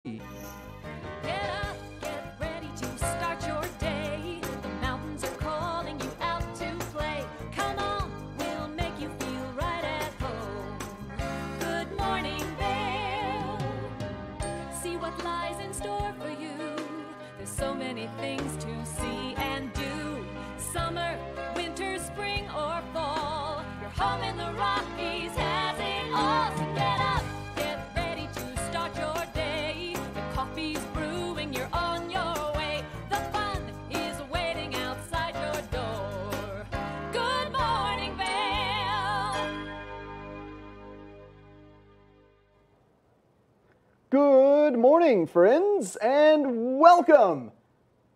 Get up, get ready to start your day. The mountains are calling you out to play. Come on, we'll make you feel right at home. Good morning, Vail. See what lies in store for you. There's so many things to see and do. Summer, winter, spring, or fall. Your home in the Rockies has it all. So get up, get ready to start your day. The coffee's brewing, you're on your way. The fun is waiting outside your door. Good morning, Vail. Good morning, friends, and welcome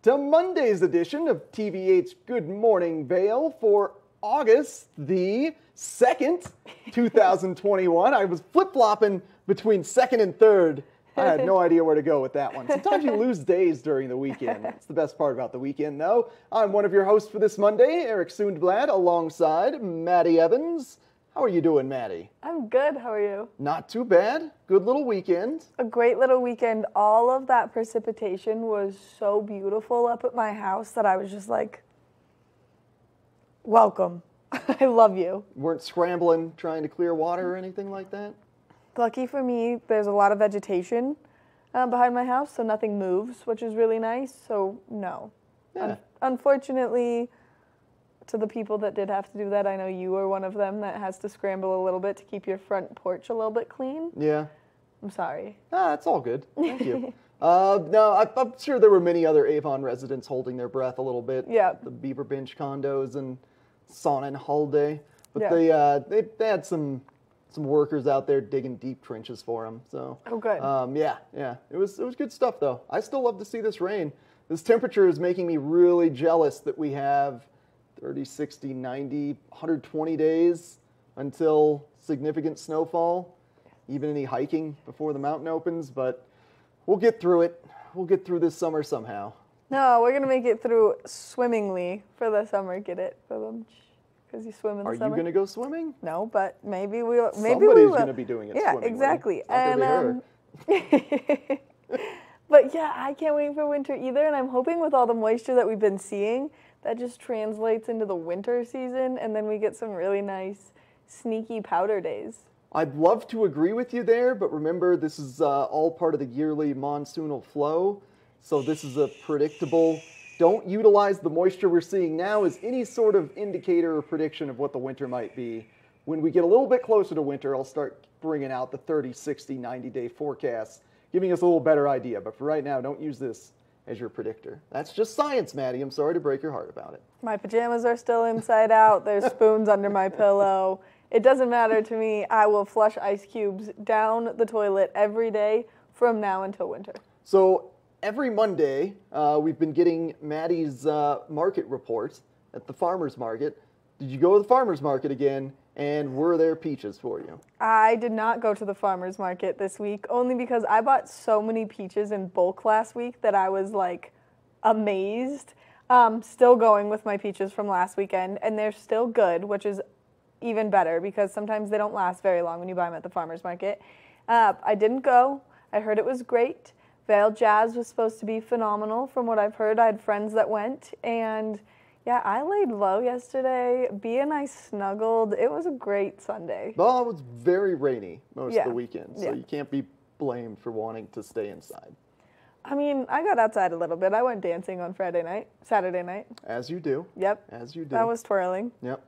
to Monday's edition of TVH's Good Morning Vail for August the 2nd, 2021. I was flip-flopping between 2nd and 3rd. I had no idea where to go with that one. Sometimes you lose days during the weekend. That's the best part about the weekend, though. I'm one of your hosts for this Monday, Eric Sundblad, alongside Maddie Evans. How are you doing, Maddie? I'm good. How are you? Not too bad. Good little weekend. A great little weekend. All of that precipitation was so beautiful up at my house that I was just like, welcome. I love you. Weren't scrambling trying to clear water or anything like that? Lucky for me, there's a lot of vegetation behind my house, so nothing moves, which is really nice. So, no. Yeah. Unfortunately, to the people that did have to do that, I know you are one of them that has to scramble a little bit to keep your front porch a little bit clean. Yeah. I'm sorry. That's all good. Thank you. No, I'm sure there were many other Avon residents holding their breath a little bit. Yeah. The Beaver Bench condos and Sauna and Holiday. But Yeah. they had some workers out there digging deep trenches for them. So Oh, good. yeah. It was good stuff though. I still love to see this rain. This temperature is making me really jealous that we have 30, 60, 90, 120 days until significant snowfall, even any hiking before the mountain opens, but we'll get through it. We'll get through this summer somehow. No, we're going to make it through swimmingly for the summer. Get it? Because you swim in the Are summer. you going to go swimming? No, but maybe we will. Somebody's going to be doing it Yeah, swimmingly. exactly. It's not gonna be her. But yeah, I can't wait for winter either, and I'm hoping with all the moisture that we've been seeing, that just translates into the winter season, and then we get some really nice, sneaky powder days. I'd love to agree with you there, but remember, this is all part of the yearly monsoonal flow, so this is a predictable. Don't utilize the moisture we're seeing now as any sort of indicator or prediction of what the winter might be. When we get a little bit closer to winter, I'll start bringing out the 30, 60, 90-day forecasts, giving us a little better idea. But for right now, don't use this as your predictor. That's just science, Maddie. I'm sorry to break your heart about it. My pajamas are still inside out. There's spoons under my pillow. It doesn't matter to me. I will flush ice cubes down the toilet every day from now until winter. So every Monday, we've been getting Maddie's market report at the farmer's market. Did you go to the farmer's market again? And were there peaches for you? I did not go to the farmer's market this week, only because I bought so many peaches in bulk last week that I was like amazed. Still going with my peaches from last weekend, and they're still good, which is even better because sometimes they don't last very long when you buy them at the farmer's market. I didn't go. I heard it was great. Vail Jazz was supposed to be phenomenal from what I've heard. I had friends that went, and yeah, I laid low yesterday. Bea and I snuggled. It was a great Sunday. Well, it was very rainy most of the Yeah. weekend, so Yeah. you can't be blamed for wanting to stay inside. I mean, I got outside a little bit. I went dancing on Saturday night. As you do. Yep. As you do. I was twirling. Yep.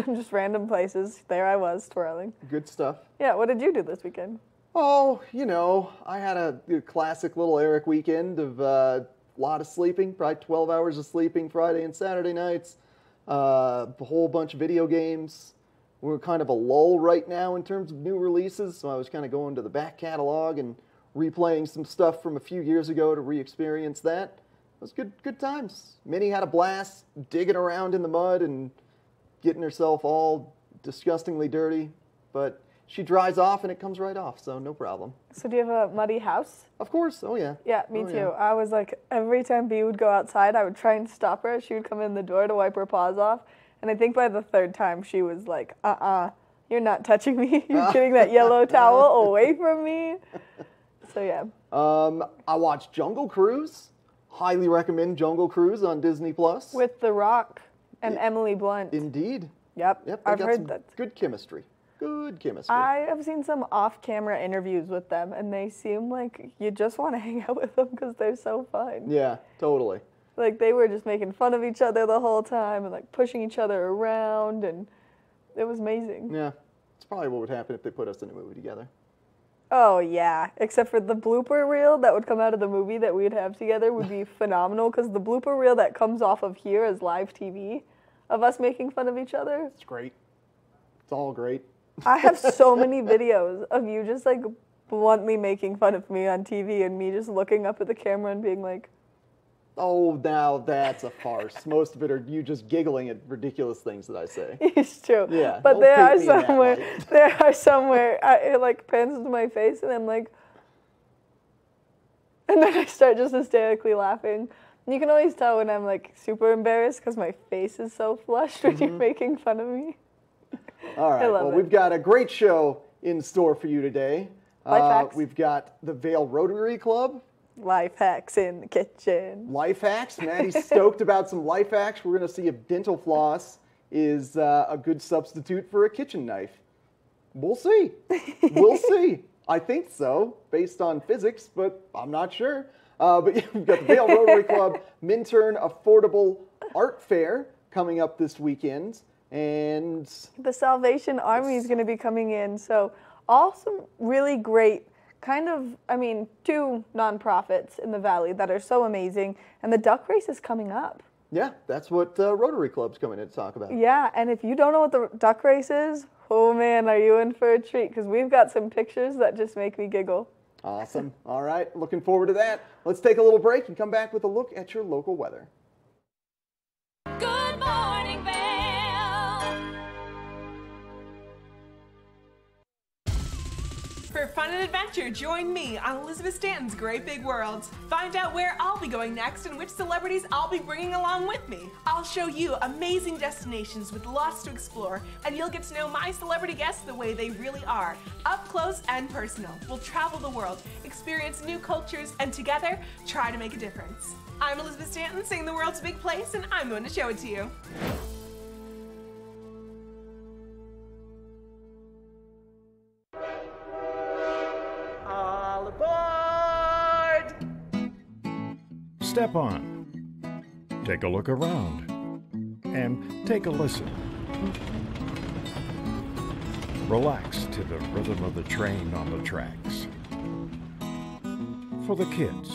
Just random places. There I was twirling. Good stuff. Yeah, what did you do this weekend? Oh, I had a classic little Eric weekend of a lot of sleeping, probably 12 hours of sleeping Friday and Saturday nights, a whole bunch of video games. We're kind of a lull right now in terms of new releases, so I was kind of going to the back catalog and replaying some stuff from a few years ago to re-experience that. It was good times. Minnie had a blast digging around in the mud and getting herself all disgustingly dirty, but she dries off and it comes right off, so no problem. So do you have a muddy house? Of course, oh yeah. Yeah, me Oh, too. yeah. I was like, every time Bea would go outside, I would try and stop her. She would come in the door to wipe her paws off. And I think by the third time, she was like, you're not touching me. You're getting that yellow towel away from me. So yeah. I watched Jungle Cruise. Highly recommend Jungle Cruise on Disney Plus. With The Rock and Emily Blunt. Indeed. Yep. Yep. I've got heard some that. good chemistry. Good chemistry. I have seen some off-camera interviews with them, and they seem like you just want to hang out with them because they're so fun. Yeah, totally. Like, they were just making fun of each other the whole time and, like, pushing each other around, and it was amazing. Yeah. It's probably what would happen if they put us in a movie together. Oh, yeah. Except for the blooper reel that would come out of the movie that we'd have together would be phenomenal, because the blooper reel that comes off of here is live TV of us making fun of each other. It's great. It's all great. I have so many videos of you just, like, bluntly making fun of me on TV and me just looking up at the camera and being like, Oh, now that's a farce. Most of it are you just giggling at ridiculous things that I say. it's true. Yeah, But don't there paint are me in that somewhere, light. there are somewhere, it, like, pans to my face and I'm like, and then I start just hysterically laughing. And you can always tell when I'm, like, super embarrassed because my face is so flushed when you're making fun of me. All right. Well, we've got a great show in store for you today. Life hacks. We've got the Vail Rotary Club. Life hacks in the kitchen. Life hacks. Maddie's stoked about some life hacks. We're going to see if dental floss is a good substitute for a kitchen knife. We'll see. We'll see. I think so, based on physics, but I'm not sure. But yeah, we've got the Vail Rotary Club Minturn Affordable Art Fair coming up this weekend. And The Salvation Army is going to be coming in. So all some really great two nonprofits in the Valley that are so amazing. And the duck race is coming up. yeah, that's what Rotary Club's coming in to talk about. Yeah, and if you don't know what the duck race is, oh man, are you in for a treat? Because we've got some pictures that just make me giggle. Awesome. All right, looking forward to that. Let's take a little break and come back with a look at your local weather. Good morning, Vail. For fun and adventure, join me on Elizabeth Stanton's Great Big World. Find out where I'll be going next and which celebrities I'll be bringing along with me. I'll show you amazing destinations with lots to explore, and you'll get to know my celebrity guests the way they really are, up close and personal. We'll travel the world, experience new cultures, and together, try to make a difference. I'm Elizabeth Stanton, saying the world's a big place, and I'm going to show it to you. All aboard! Step on, take a look around, and take a listen. Relax to the rhythm of the train on the tracks. For the kids,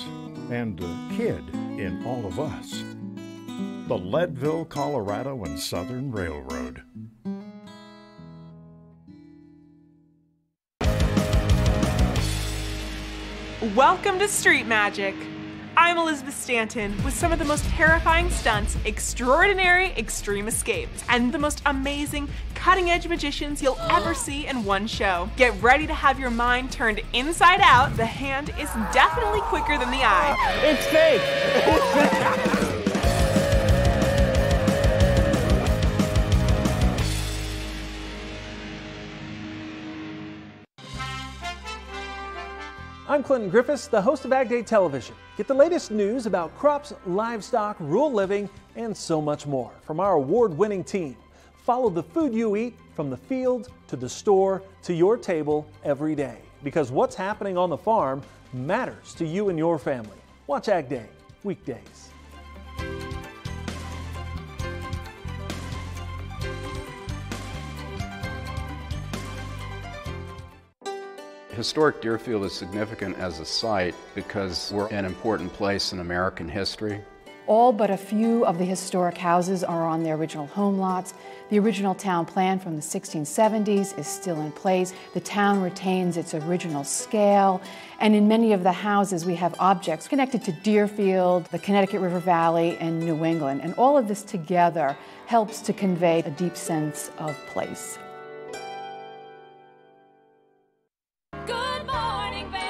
and the kid in all of us, the Leadville, Colorado and Southern Railroad. Welcome to Street Magic. I'm Elizabeth Stanton with some of the most terrifying stunts, extraordinary extreme escapes, and the most amazing cutting-edge magicians you'll ever see in one show. Get ready to have your mind turned inside out. The hand is definitely quicker than the eye. It's fake! I'm Clinton Griffiths, the host of Ag Day Television. Get the latest news about crops, livestock, rural living, and so much more from our award-winning team. Follow the food you eat from the field to the store to your table every day, because what's happening on the farm matters to you and your family. Watch Ag Day, weekdays. Historic Deerfield is significant as a site because we're an important place in American history. All but a few of the historic houses are on their original home lots. The original town plan from the 1670s is still in place. The town retains its original scale, and in many of the houses we have objects connected to Deerfield, the Connecticut River Valley, and New England. And all of this together helps to convey a deep sense of place. Good morning, Vail.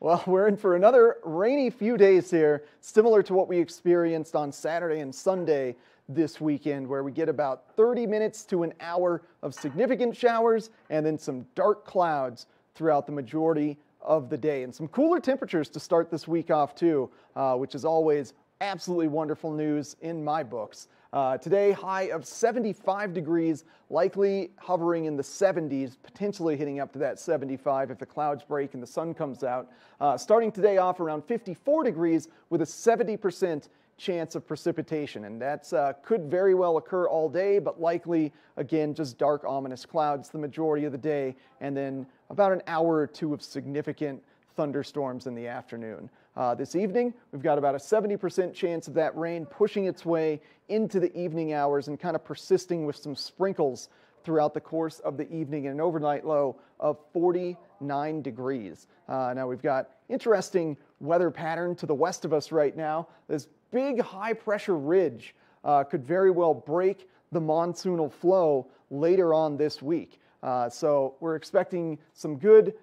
Well, we're in for another rainy few days here, similar to what we experienced on Saturday and Sunday this weekend, where we get about 30 minutes to an hour of significant showers and then some dark clouds throughout the majority of the day. And some cooler temperatures to start this week off too, which is always absolutely wonderful news in my books. Today, high of 75 degrees, likely hovering in the 70s, potentially hitting up to that 75 if the clouds break and the sun comes out. Starting today off around 54 degrees with a 70% chance of precipitation, and that could very well occur all day, but likely, again, just dark, ominous clouds the majority of the day, and then about an hour or two of significant thunderstorms in the afternoon. This evening, we've got about a 70% chance of that rain pushing its way into the evening hours and kind of persisting with some sprinkles throughout the course of the evening, and an overnight low of 49 degrees. Now we've got interesting weather pattern to the west of us right now. This big high pressure ridge could very well break the monsoonal flow later on this week. So we're expecting some good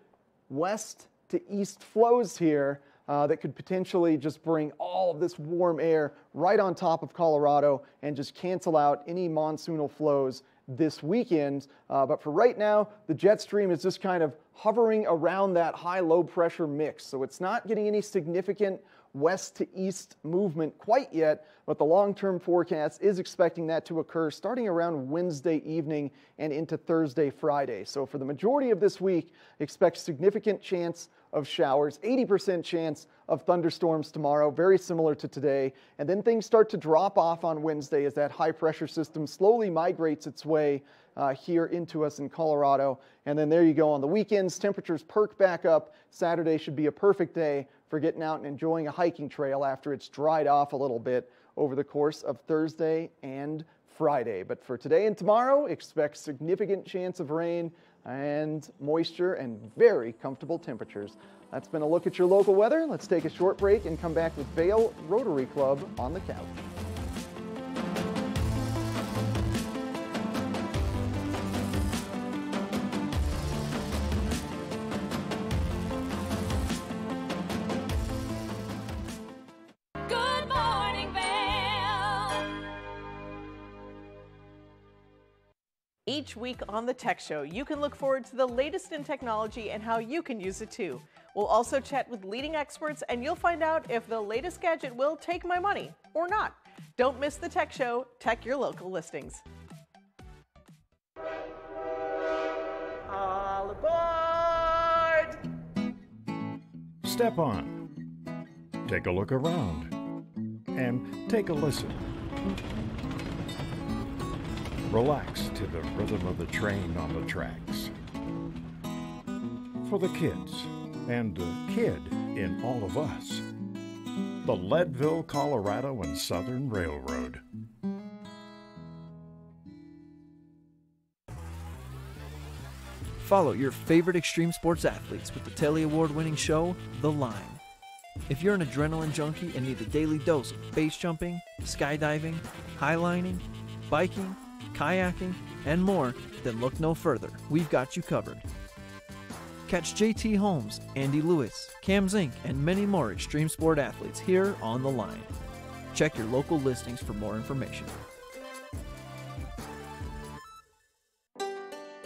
west to east flows here that could potentially just bring all of this warm air right on top of Colorado and just cancel out any monsoonal flows this weekend. But for right now, the jet stream is just kind of hovering around that high-low pressure mix. So it's not getting any significant west to east movement quite yet, but the long-term forecast is expecting that to occur starting around Wednesday evening and into Thursday, Friday. So for the majority of this week, expect significant chance of showers, 80% chance of thunderstorms tomorrow, very similar to today. And then things start to drop off on Wednesday as that high pressure system slowly migrates its way here into us in Colorado. And then there you go on the weekends, temperatures perk back up. Saturday should be a perfect day for getting out and enjoying a hiking trail after it's dried off a little bit over the course of Thursday and Friday. But for today and tomorrow, expect significant chance of rain and moisture and very comfortable temperatures. That's been a look at your local weather. Let's take a short break and come back with Vail Rotary Club on the couch. Good morning, Vail. Each week on the Tech Show, you can look forward to the latest in technology and how you can use it too. We'll also chat with leading experts, and you'll find out if the latest gadget will take my money or not. Don't miss the Tech Show. Tech your local listings. All aboard! Step on. Take a look around. And take a listen. Relax to the rhythm of the train on the tracks. For the kids, and the kid in all of us. The Leadville, Colorado and Southern Railroad. Follow your favorite extreme sports athletes with the Telly Award-winning show, The Line. If you're an adrenaline junkie and need a daily dose of base jumping, skydiving, highlining, biking, kayaking, and more, then look no further. We've got you covered. Catch JT Holmes, Andy Lewis, Cam Zink, and many more extreme sport athletes here on The Line. Check your local listings for more information.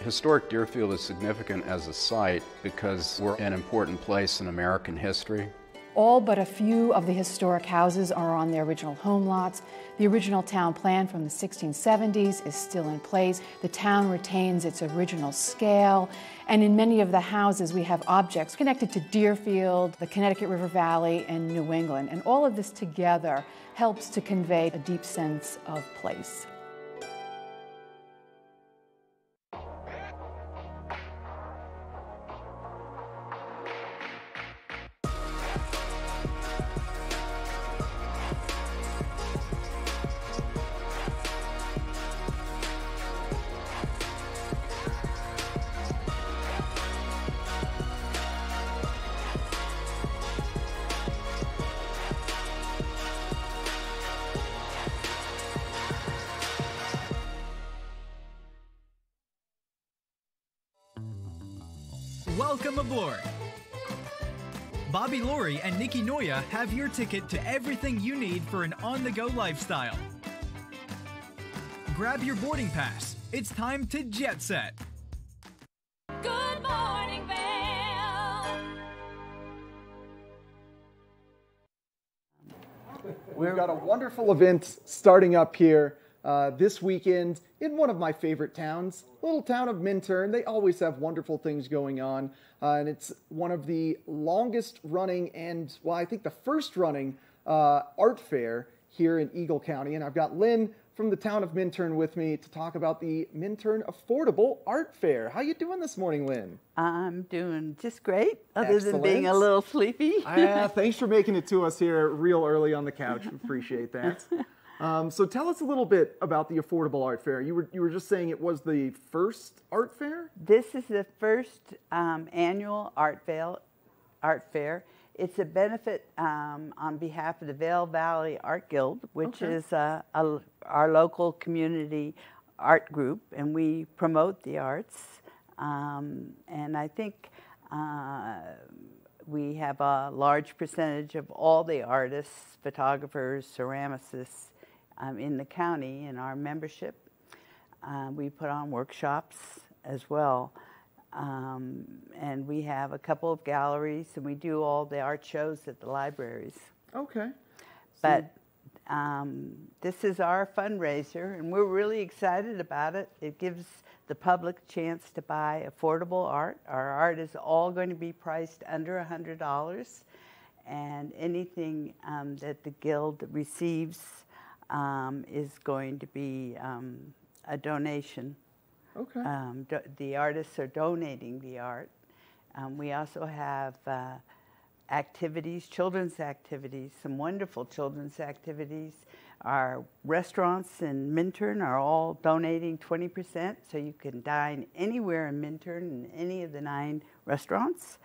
Historic Deerfield is significant as a site because we're an important place in American history. All but a few of the historic houses are on their original home lots. The original town plan from the 1670s is still in place. The town retains its original scale, and in many of the houses we have objects connected to Deerfield, the Connecticut River Valley, and New England. And all of this together helps to convey a deep sense of place. Welcome aboard! Bobby Laurie and Nikki Noya have your ticket to everything you need for an on-the-go lifestyle. grab your boarding pass. It's time to jet set. Good morning, Vail. We've got a wonderful event starting up here this weekend in one of my favorite towns, little town of Minturn. They always have wonderful things going on, and it's one of the longest running and, well, I think the first running art fair here in Eagle County. And I've got Lynn from the town of Minturn with me to talk about the Minturn Affordable Art Fair. How you doing this morning, Lynn? I'm doing just great, other than being a little sleepy. Thanks for making it to us here real early on the couch. Appreciate that. So tell us a little bit about the Affordable Art Fair. You were just saying it was the first art fair? This is the first annual art fair. It's a benefit on behalf of the Vail Valley Art Guild, which is our local community art group, and we promote the arts. And I think we have a large percentage of all the artists, photographers, ceramicists in the county in our membership. We put on workshops as well. And we have a couple of galleries, and we do all the art shows at the libraries. Okay. But this is our fundraiser, and we're really excited about it. It gives the public a chance to buy affordable art. Our art is all going to be priced under $100, and anything that the Guild receives is going to be a donation. Okay. The artists are donating the art. We also have activities, children's activities, some wonderful children's activities. Our restaurants in Minturn are all donating 20%, so you can dine anywhere in Minturn in any of the 9 restaurants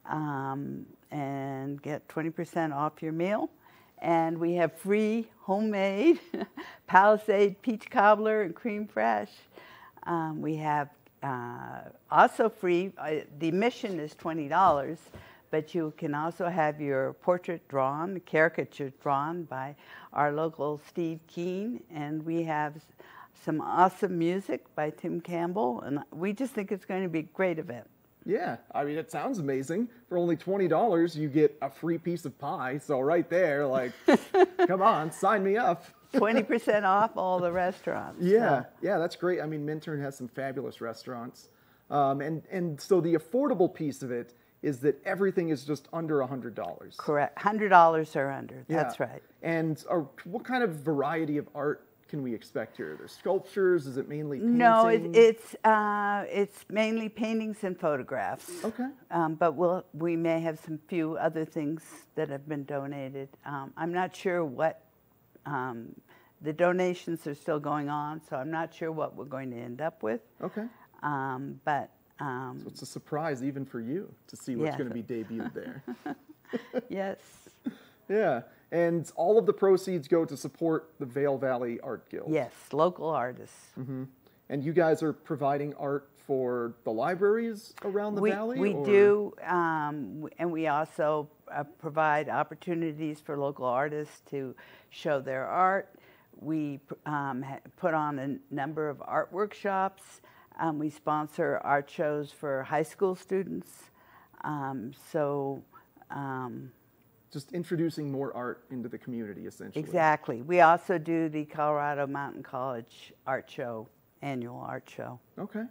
and get 20% off your meal. And we have free homemade Palisade peach cobbler and cream fresh. We have also free, the admission is $20, but you can also have your portrait drawn, caricature drawn by our local Steve Keene, and we have some awesome music by Tim Campbell, and we just think it's going to be a great event. Yeah, I mean, it sounds amazing. For only $20, you get a free piece of pie, so right there, like, come on, sign me up. 20% off all the restaurants. Yeah, yeah, that's great. I mean, Minturn has some fabulous restaurants. And so the affordable piece of it is that everything is just under $100. Correct. $100 or under. Yeah. That's right. And what kind of variety of art can we expect here? There's sculptures? Is it mainly painting? No, it's mainly paintings and photographs. Okay. But we may have some few other things that have been donated. I'm not sure what the donations are still going on, so I'm not sure what we're going to end up with. Okay. So it's a surprise even for you to see what's going to be debuted there. Yes. Yeah. And all of the proceeds go to support the Vail Valley Art Guild. Yes, local artists. Mm-hmm. And you guys are providing art for the libraries around the valley? We do, and we also provide opportunities for local artists to show their art. We put on a number of art workshops. We sponsor art shows for high school students. Just introducing more art into the community, essentially. Exactly. We also do the Colorado Mountain College art show, annual art show. Okay.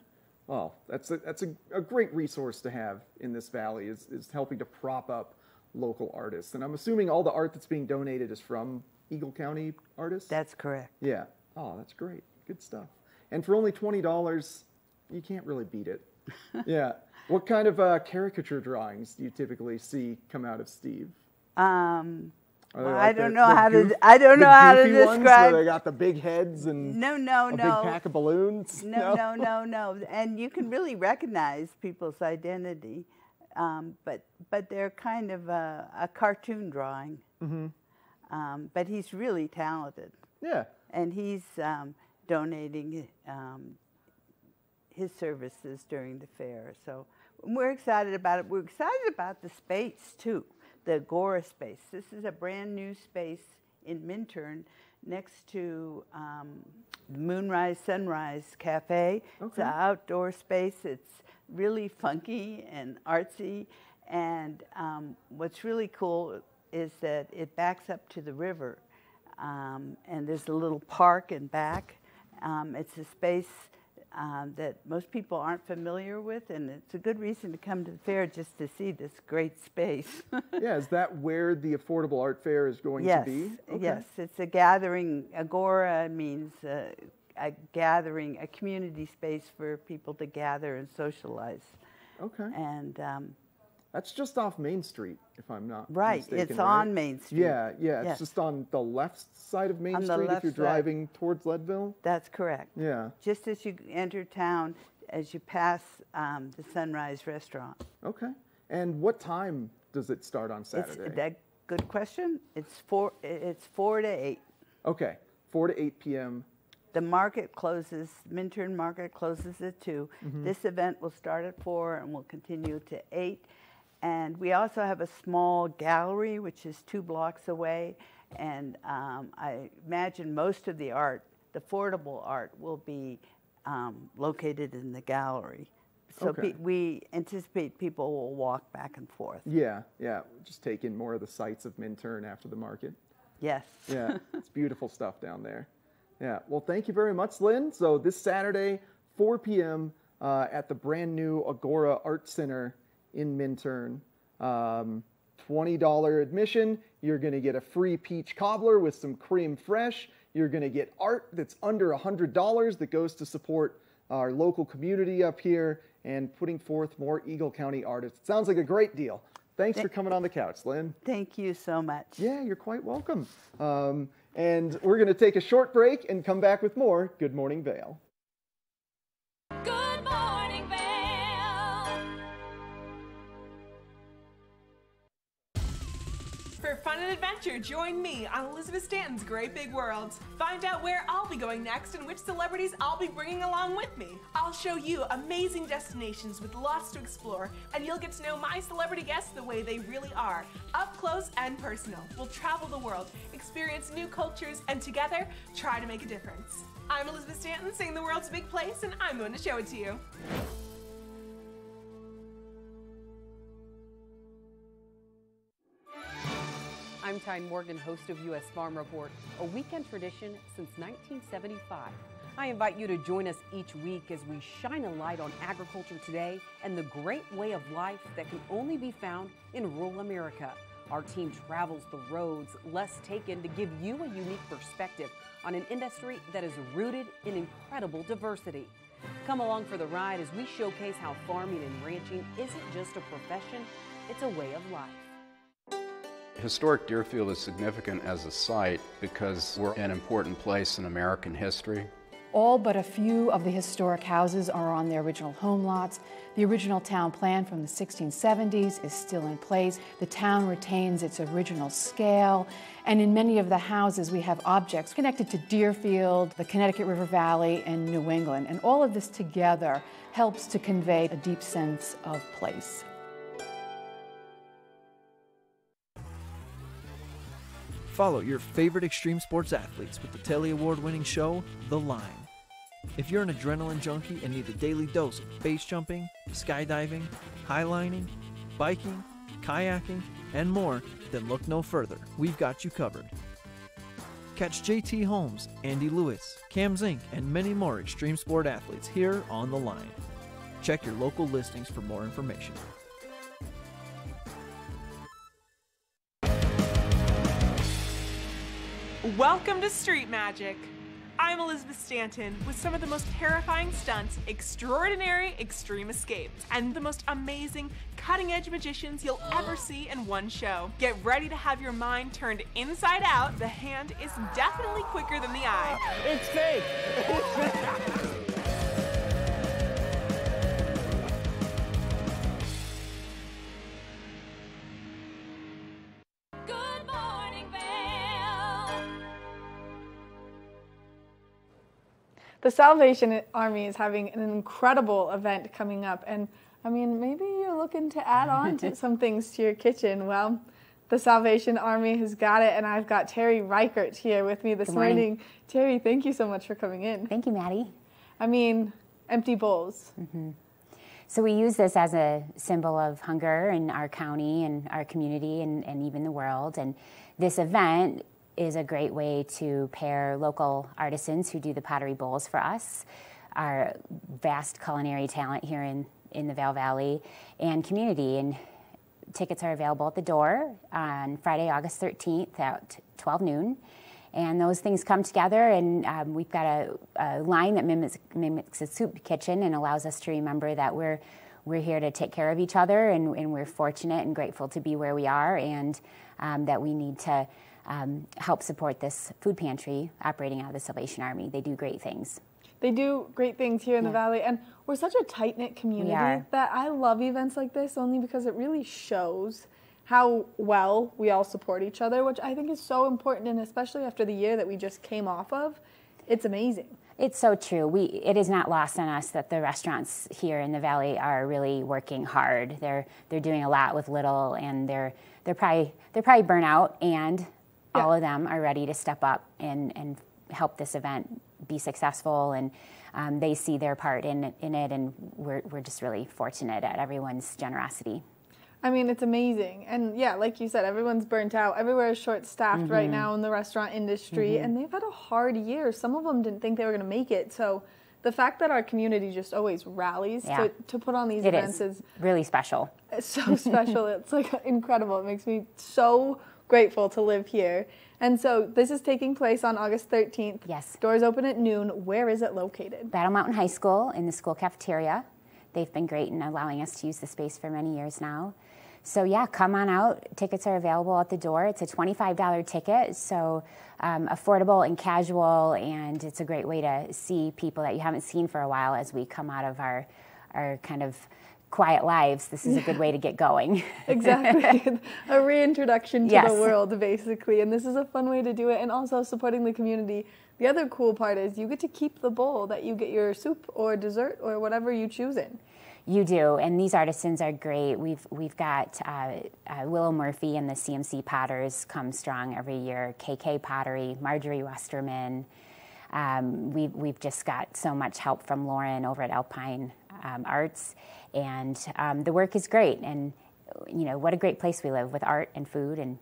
Well, that's a great resource to have in this valley, is helping to prop up local artists. And I'm assuming all the art that's being donated is from Eagle County artists? That's correct. Yeah. Oh, that's great. Good stuff. And for only $20, you can't really beat it. Yeah. What kind of caricature drawings do you typically see come out of Steve? Well, like I don't know how to describe. Where they got the big heads and a big pack of balloons. No. And you can really recognize people's identity, but they're kind of a cartoon drawing. Mm-hmm. But he's really talented. Yeah. And he's donating his services during the fair. So we're excited about it. We're excited about the space too. The Agora space. This is a brand new space in Minturn next to Moonrise Sunrise Cafe. It's an outdoor space. It's really funky and artsy. And what's really cool is that it backs up to the river. And there's a little park in back. It's a space that most people aren't familiar with, and it's a good reason to come to the fair just to see this great space. Yeah, is that where the Affordable Art Fair is going to be? Yes, it's a gathering. Agora means a gathering, a community space for people to gather and socialize. Okay. And that's just off Main Street, if I'm not mistaken, it's on Main Street. Yeah, it's just on the left side of Main Street if you're driving towards Leadville? That's correct. Yeah. Just as you enter town, as you pass the Sunrise Restaurant. Okay. And what time does it start on Saturday? Good question. It's 4 to 8. Okay, 4 to 8 p.m. The market closes, Minturn Market closes at 2. This event will start at 4 and will continue to 8. And we also have a small gallery, which is 2 blocks away. And I imagine most of the art, the affordable art, will be located in the gallery. So we anticipate people will walk back and forth. Yeah, just take in more of the sights of Minturn after the market. Yes. Yeah, it's beautiful stuff down there. Yeah, well, thank you very much, Lynn. So this Saturday, 4 p.m. At the brand new Agora Art Center in Minturn. $20 admission. You're going to get a free peach cobbler with some creme fraiche. You're going to get art that's under $100 that goes to support our local community up here and putting forth more Eagle County artists. It sounds like a great deal. Thanks for coming on the couch, Lynn. Thank you so much. Yeah, you're quite welcome. And we're going to take a short break and come back with more Good Morning Vail. Good morning, Vail. For fun and adventure, join me on Elizabeth Stanton's Great Big Worlds. Find out where I'll be going next and which celebrities I'll be bringing along with me. I'll show you amazing destinations with lots to explore, and you'll get to know my celebrity guests the way they really are, up close and personal. We'll travel the world, experience new cultures, and together, try to make a difference. I'm Elizabeth Stanton, saying the world's a big place, and I'm going to show it to you. I'm Tyne Morgan, host of U.S. Farm Report, a weekend tradition since 1975. I invite you to join us each week as we shine a light on agriculture today and the great way of life that can only be found in rural America. Our team travels the roads less taken to give you a unique perspective on an industry that is rooted in incredible diversity. Come along for the ride as we showcase how farming and ranching isn't just a profession, it's a way of life. Historic Deerfield is significant as a site because we're an important place in American history. All but a few of the historic houses are on their original home lots. The original town plan from the 1670s is still in place. The town retains its original scale, and in many of the houses we have objects connected to Deerfield, the Connecticut River Valley, and New England. And all of this together helps to convey a deep sense of place. Follow your favorite extreme sports athletes with the Telly Award-winning show, The Line. If you're an adrenaline junkie and need a daily dose of base jumping, skydiving, highlining, biking, kayaking, and more, then look no further. We've got you covered. Catch JT Holmes, Andy Lewis, Cam Zink, and many more extreme sport athletes here on The Line. Check your local listings for more information. Welcome to Street Magic. I'm Elizabeth Stanton with some of the most terrifying stunts, extraordinary extreme escapes, and the most amazing cutting-edge magicians you'll ever see in one show. Get ready to have your mind turned inside out. The hand is definitely quicker than the eye. It's fake! It's fake! The Salvation Army is having an incredible event coming up, and I mean, maybe you're looking to add on to some things to your kitchen. Well, The Salvation Army has got it, and I've got Terry Reichert here with me this morning. Terry, thank you so much for coming in. Thank you, Maddie. I mean, empty bowls. So we use this as a symbol of hunger in our county and our community and even the world. And this event is a great way to pair local artisans who do the pottery bowls for us, our vast culinary talent here in the Vail Valley, and community. And tickets are available at the door on Friday, August 13th at 12 noon. And those things come together, and we've got a line that mimics a soup kitchen and allows us to remember that we're here to take care of each other, and we're fortunate and grateful to be where we are, and that we need to help support this food pantry operating out of the Salvation Army. They do great things. They do great things here in the Valley, and we're such a tight-knit community that I love events like this only because it really shows how well we all support each other, which I think is so important, and especially after the year that we just came off of, it's amazing. It's so true. It is not lost on us that the restaurants here in the Valley are really working hard. They're doing a lot with little, and they're probably burnt out, and all of them are ready to step up and help this event be successful, and they see their part in it, and we're just really fortunate at everyone's generosity. I mean, it's amazing. And yeah, like you said, everyone's burnt out. Everywhere is short-staffed right now in the restaurant industry, and they've had a hard year. Some of them didn't think they were going to make it. So the fact that our community just always rallies to put on these events is really special. It's so special. It's like incredible. It makes me so grateful to live here. And so this is taking place on August 13th. Yes. Doors open at noon. Where is it located? Battle Mountain High School in the school cafeteria. They've been great in allowing us to use the space for many years now. So yeah, come on out. Tickets are available at the door. It's a $25 ticket, so affordable and casual, and it's a great way to see people that you haven't seen for a while as we come out of our kind of quiet lives. This is a good way to get going. Exactly. A reintroduction to the world, basically, and this is a fun way to do it, and also supporting the community. The other cool part is you get to keep the bowl that you get your soup or dessert or whatever you choose in. You do, and these artisans are great. We've got Willow Murphy and the CMC Potters come strong every year. KK Pottery, Marjorie Westerman. We've just got so much help from Lauren over at Alpine Arts, and the work is great. And you know, what a great place we live with art and food and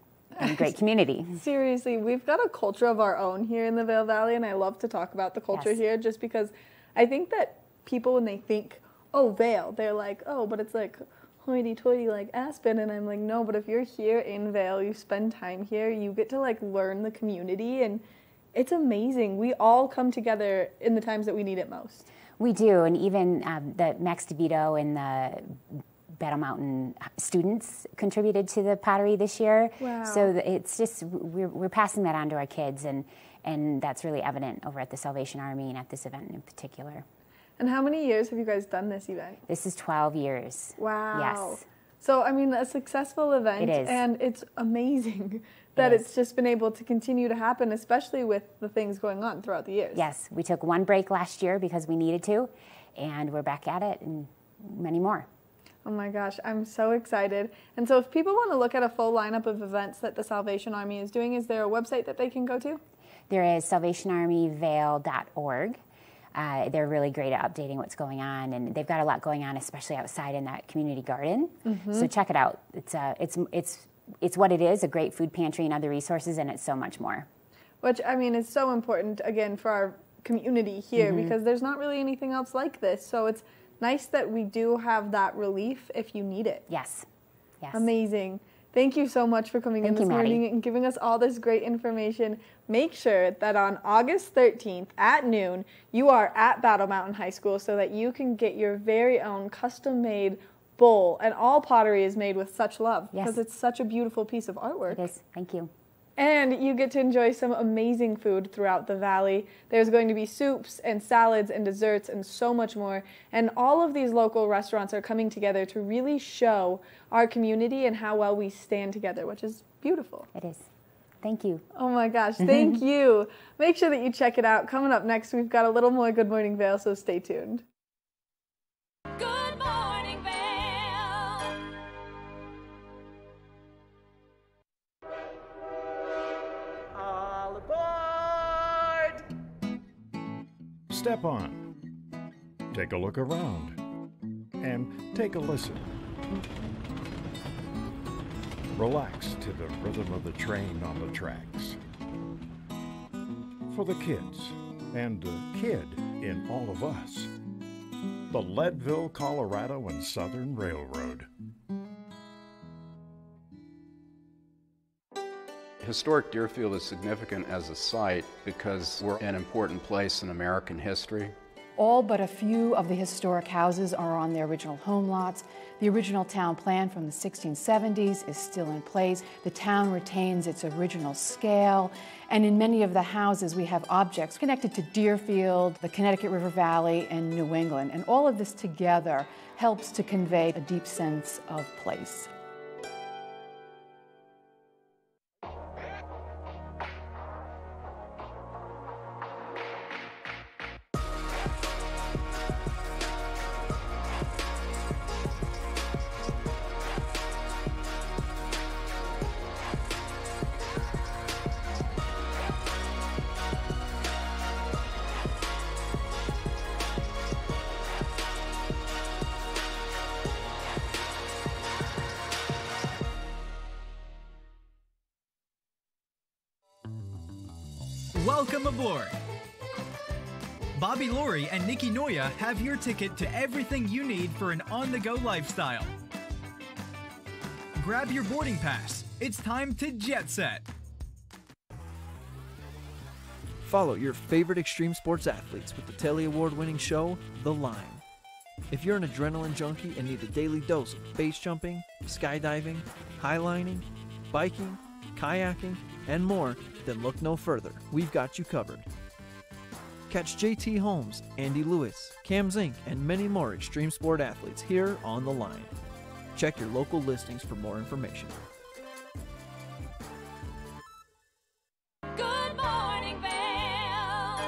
great community. Seriously, we've got a culture of our own here in the Vail Valley, and I love to talk about the culture here just because I think that people, when they think, oh, Vail, they're like, oh, but it's like hoity-toity like Aspen, and I'm like, no, but if you're here in Vail, you spend time here, you get to like learn the community, and it's amazing. We all come together in the times that we need it most. We do, and even the Max DeVito and the Battle Mountain students contributed to the pottery this year. Wow. So it's just, we're passing that on to our kids, and that's really evident over at the Salvation Army and at this event in particular. And how many years have you guys done this event? This is 12 years. Wow. Yes. So, I mean, a successful event. It is. And it's amazing that it's just been able to continue to happen, especially with the things going on throughout the years. Yes. We took one break last year because we needed to, and we're back at it, and many more. Oh my gosh, I'm so excited. And so if people want to look at a full lineup of events that the Salvation Army is doing, is there a website that they can go to? There is salvationarmyvail.org. They're really great at updating what's going on, and they've got a lot going on, especially outside in that community garden. So check it out. It's what it is, a great food pantry and other resources, and it's so much more. Which, I mean, is so important, again, for our community here, because there's not really anything else like this. So it's nice that we do have that relief if you need it. Yes. Yes. Amazing. Thank you so much for coming in this morning and giving us all this great information. Make sure that on August 13th at noon, you are at Battle Mountain High School so that you can get your very own custom-made bowl. And all pottery is made with such love because it's such a beautiful piece of artwork. It is. Thank you. And you get to enjoy some amazing food throughout the valley. There's going to be soups and salads and desserts and so much more. And all of these local restaurants are coming together to really show our community and how well we stand together, which is beautiful. It is. Thank you. Oh my gosh, thank you. Make sure that you check it out. Coming up next, we've got a little more Good Morning Vail, so stay tuned. Step on, take a look around, and take a listen. Relax to the rhythm of the train on the tracks. For the kids and the kid in all of us, the Leadville, Colorado and Southern Railroad. Historic Deerfield is significant as a site because we're an important place in American history. All but a few of the historic houses are on their original home lots. The original town plan from the 1670s is still in place. The town retains its original scale, and in many of the houses we have objects connected to Deerfield, the Connecticut River Valley, and New England. And all of this together helps to convey a deep sense of place. Welcome aboard! Bobby Laurie and Nikki Noya have your ticket to everything you need for an on-the-go lifestyle. Grab your boarding pass. It's time to jet set. Follow your favorite extreme sports athletes with the Telly Award-winning show, The Line. If you're an adrenaline junkie and need a daily dose of base jumping, skydiving, highlining, biking, kayaking, and more, then look no further. We've got you covered. Catch JT Holmes, Andy Lewis, Cam Zink, and many more extreme sport athletes here on The Line. Check your local listings for more information. Good morning, Vail.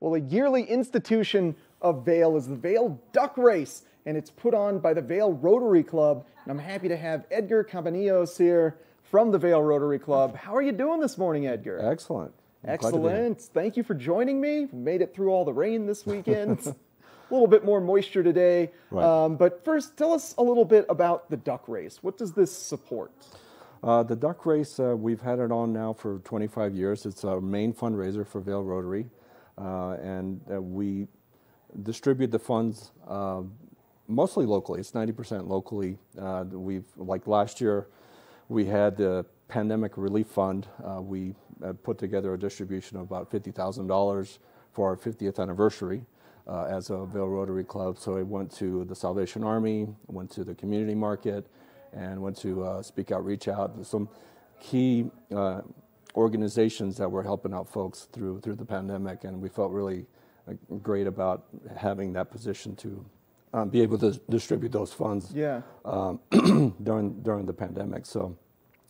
Well, a yearly institution of Vail is the Vail Duck Race, and it's put on by the Vail Rotary Club. And I'm happy to have Edgar Cabanillos here from the Vail Rotary Club. How are you doing this morning, Edgar? Excellent. Excellent. Thank you for joining me. We made it through all the rain this weekend. A little bit more moisture today. Right. But first, tell us a little bit about the duck race. What does this support? The duck race, we've had it on now for 25 years. It's our main fundraiser for Vail Rotary. And we distribute the funds mostly locally. It's 90% locally. Like last year, we had the Pandemic Relief Fund. We put together a distribution of about $50,000 for our 50th anniversary as a Vail Rotary Club. So it went to the Salvation Army, went to the community market, and went to Speak Out, Reach Out. There's some key organizations that were helping out folks through the pandemic, and we felt really great about having that position to be able to distribute those funds during the pandemic. So,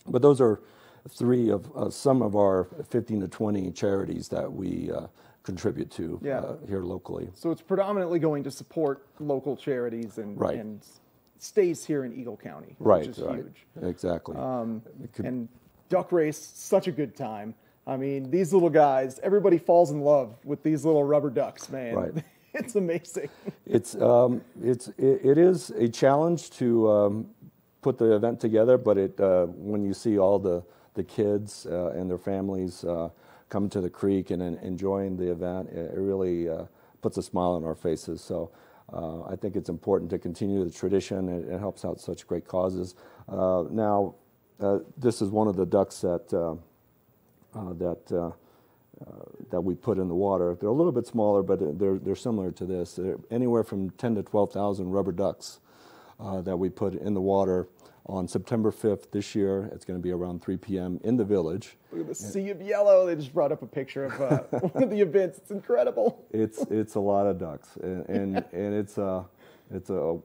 but those are three of some of our 15 to 20 charities that we contribute to here locally. So it's predominantly going to support local charities and stays here in Eagle County, which is huge. Exactly. And duck race, such a good time. I mean, these little guys, everybody falls in love with these little rubber ducks, man. Right. It's amazing. It is a challenge to put the event together, but when you see all the kids and their families come to the creek and enjoying the event, it really puts a smile on our faces. So I think it's important to continue the tradition. It helps out such great causes. Now, this is one of the ducks that we put in the water. They're a little bit smaller, but they're similar to this. They're anywhere from 10 to 12,000 rubber ducks that we put in the water on September 5th this year. It's going to be around 3 p.m. in the village. Look at the sea of yellow. They just brought up a picture of one of the events. It's incredible. It's a lot of ducks, and it's a